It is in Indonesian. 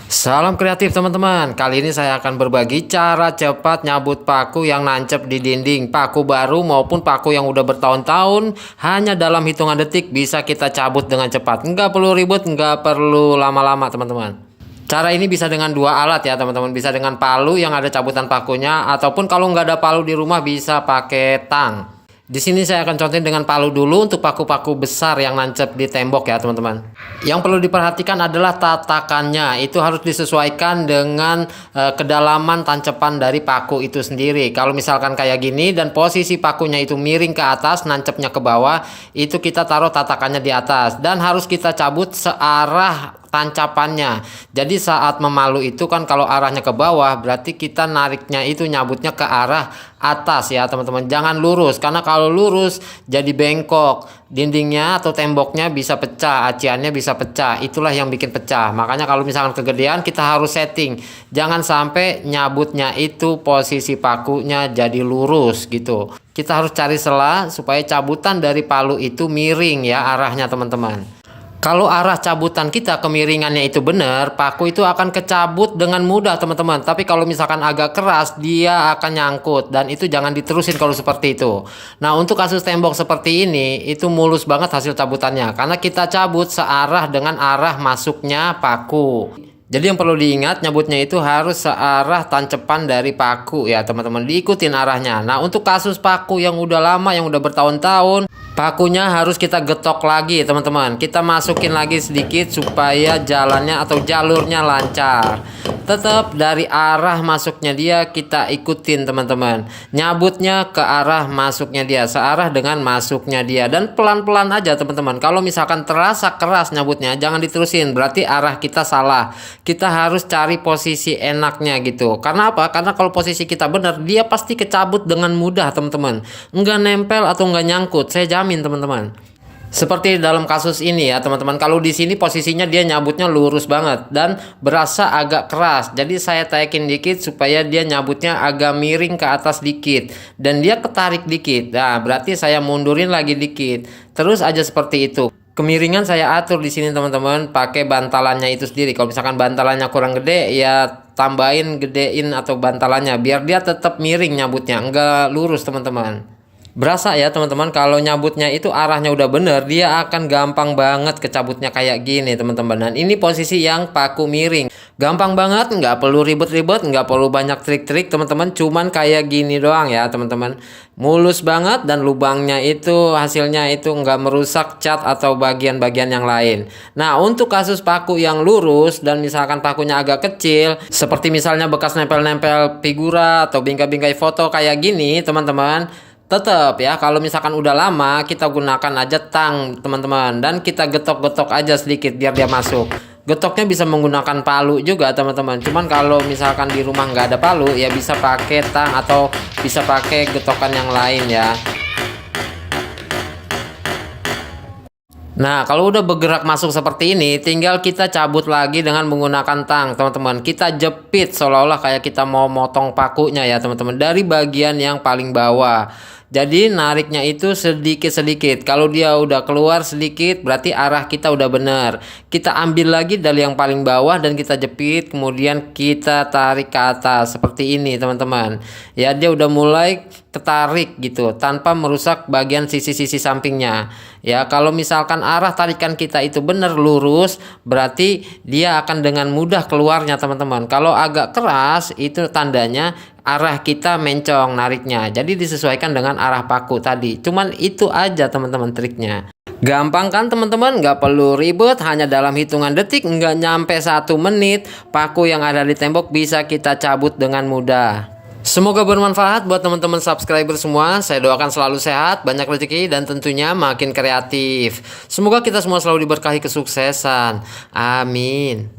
Salam kreatif teman-teman. Kali ini saya akan berbagi cara cepat nyabut paku yang nancep di dinding. Paku baru maupun paku yang udah bertahun-tahun, hanya dalam hitungan detik bisa kita cabut dengan cepat. Nggak perlu ribut, nggak perlu lama-lama teman-teman. Cara ini bisa dengan dua alat ya teman-teman. Bisa dengan palu yang ada cabutan pakunya, ataupun kalau nggak ada palu di rumah bisa pakai tang. Di sini saya akan contohin dengan palu dulu untuk paku-paku besar yang nancep di tembok ya teman-teman. Yang perlu diperhatikan adalah tatakannya. Itu harus disesuaikan dengan kedalaman tancepan dari paku itu sendiri. Kalau misalkan kayak gini dan posisi pakunya itu miring ke atas, nancepnya ke bawah, itu kita taruh tatakannya di atas. Dan harus kita cabut searah tancapannya. Jadi saat memalu itu kan kalau arahnya ke bawah, berarti kita nariknya itu nyabutnya ke arah atas ya teman-teman. Jangan lurus, karena kalau lurus jadi bengkok. Dindingnya atau temboknya bisa pecah, aciannya bisa pecah. Itulah yang bikin pecah. Makanya kalau misalkan kegedean kita harus setting. Jangan sampai nyabutnya itu posisi pakunya jadi lurus gitu. Kita harus cari celah supaya cabutan dari palu itu miring ya arahnya teman-teman. Kalau arah cabutan kita kemiringannya itu benar, paku itu akan kecabut dengan mudah teman-teman. Tapi kalau misalkan agak keras, dia akan nyangkut. Dan itu jangan diterusin kalau seperti itu. Nah untuk kasus tembok seperti ini, itu mulus banget hasil cabutannya. Karena kita cabut searah dengan arah masuknya paku. Jadi yang perlu diingat, nyabutnya itu harus searah tancepan dari paku ya teman-teman. Diikutin arahnya. Nah untuk kasus paku yang udah lama, yang udah bertahun-tahun, pakunya harus kita getok lagi teman-teman. Kita masukin lagi sedikit supaya jalannya atau jalurnya lancar. Tetap dari arah masuknya dia kita ikutin teman-teman. Nyabutnya ke arah masuknya dia, searah dengan masuknya dia. Dan pelan-pelan aja teman-teman. Kalau misalkan terasa keras nyabutnya, jangan diterusin, berarti arah kita salah. Kita harus cari posisi enaknya gitu. Karena apa? Karena kalau posisi kita benar, dia pasti kecabut dengan mudah teman-teman. Enggak nempel atau enggak nyangkut, saya jamin teman-teman. Seperti dalam kasus ini ya teman-teman. Kalau di sini posisinya dia nyabutnya lurus banget dan berasa agak keras. Jadi saya taikin dikit supaya dia nyabutnya agak miring ke atas dikit dan dia ketarik dikit. Nah, berarti saya mundurin lagi dikit. Terus aja seperti itu. Kemiringan saya atur di sini teman-teman pakai bantalannya itu sendiri. Kalau misalkan bantalannya kurang gede ya tambahin gedein atau bantalannya biar dia tetap miring nyabutnya, enggak lurus teman-teman. Berasa ya teman-teman kalau nyabutnya itu arahnya udah bener, dia akan gampang banget kecabutnya kayak gini teman-teman. Dan ini posisi yang paku miring. Gampang banget, nggak perlu ribet-ribet, nggak perlu banyak trik-trik teman-teman. Cuman kayak gini doang ya teman-teman. Mulus banget dan lubangnya itu hasilnya itu nggak merusak cat atau bagian-bagian yang lain. Nah untuk kasus paku yang lurus dan misalkan pakunya agak kecil, seperti misalnya bekas nempel-nempel figura atau bingkai-bingkai foto kayak gini teman-teman. Tetap ya kalau misalkan udah lama kita gunakan aja tang teman-teman. Dan kita getok-getok aja sedikit biar dia masuk. Getoknya bisa menggunakan palu juga teman-teman. Cuman kalau misalkan di rumah nggak ada palu ya bisa pakai tang atau bisa pakai getokan yang lain ya. Nah kalau udah bergerak masuk seperti ini, tinggal kita cabut lagi dengan menggunakan tang teman-teman. Kita jepit seolah-olah kayak kita mau motong pakunya ya teman-teman, dari bagian yang paling bawah. Jadi nariknya itu sedikit-sedikit. Kalau dia udah keluar sedikit berarti arah kita udah benar. Kita ambil lagi dari yang paling bawah dan kita jepit, kemudian kita tarik ke atas seperti ini teman-teman. Ya dia udah mulai ketarik gitu tanpa merusak bagian sisi-sisi sampingnya. Ya kalau misalkan arah tarikan kita itu benar lurus, berarti dia akan dengan mudah keluarnya teman-teman. Kalau agak keras itu tandanya arah kita mencong nariknya. Jadi disesuaikan dengan arah paku tadi. Cuman itu aja teman-teman triknya. Gampang kan teman-teman, nggak perlu ribet, hanya dalam hitungan detik, nggak nyampe 1 menit, paku yang ada di tembok bisa kita cabut dengan mudah. Semoga bermanfaat buat teman-teman subscriber semua. Saya doakan selalu sehat, banyak rezeki, dan tentunya makin kreatif. Semoga kita semua selalu diberkahi kesuksesan. Amin.